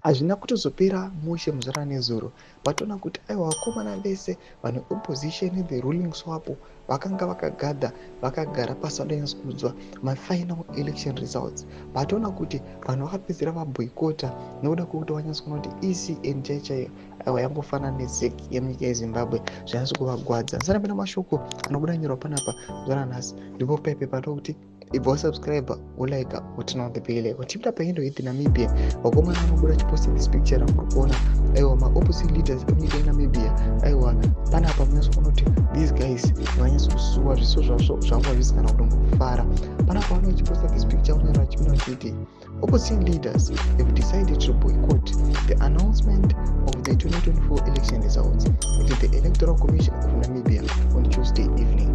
hazvina kutozopera mushe muzara nezuro. Vatoona kuti aiwa vakomana vese vanhu opposition the ruling swap vakanga vakagadha vakagara pasi vanonyatsokuudzwa mafinal election results. Vatoona kuti vanhu vakapedzera vaboycota nokuda kwekuti vanyatsokuona kuti ECN chaiyo aiwa yangofanana nezek yemunyika yeZimbabwe zvanyatsokuvagwadza. Sara pena mashoko anobuda nyerwa panapa zuva ranhasi ndipo paipe patokuti ibva wasubscribe ulike utina on the bell. Wachipita paendo hit Namibia vakomana vanobuda chiposti this picture ramuri kuona aiwa maopposite leaders emunyika yeNamibia. Aiwa panapa munyatsokuona kuti these guys vanyatsokusuwa zviso zvavo zvanga zvisikana kutongofara. Panapa vanochiposta this picture unoera vachipinda vachiti opposition leaders have decided to boycott the announcement of the 2024 election results with the Electoral Commission of Namibia on Tuesday evening.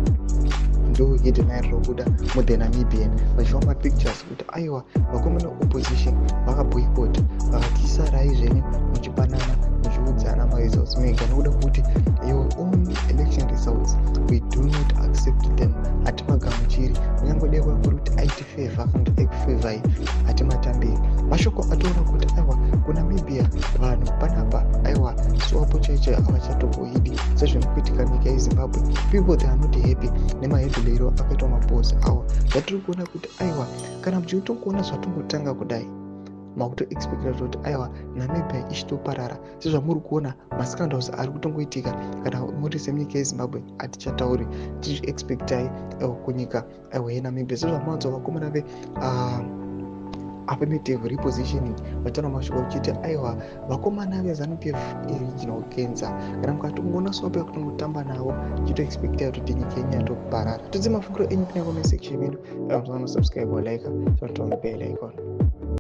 Ndo headline robuda muthe Namibian vachifamba pictures kuti aiwa vakomana opposition vakaboycott vakatisarai zvenyu muchipanana muchiudzana results mega nokuda kuti your own election results we do not accept them. Hatimagamuchiri munyangodai kuri kuti aiti favor kana kuti ekufavhai hatimatambiri. Mashoko atoona kuti aiwa kuNamibia vanhu panapa aiwa swapo chaicho havachatogohidi sezvinokuitika nyika yeZimbabwe. People they are not happy nemahedhulero akaitwa mapozi awo. Zvatiri kuona kuti aiwa kana muchitokuona zvatongotanga kudai makutoexpecta kuti aiwa Namibia ichitoparara sezvamuri kuona mascandals ari kutongoitika kana muri semunyika yeZimbabwe hatichatauri tichiexpectai kunyika aiwa yeNamibia sezvamanzwa vakomana ve affirmative repositioning vataura mashoko uchiti aiwa vakomana veZANU-PF regional cancer kana mukatongoona swapo yakutongotamba navo chitoexpectai kuti nyika yenyu yatoparara. Tudze mafungiro enyu pina comment section yedu. Subscribe or like, turn on the bell icon.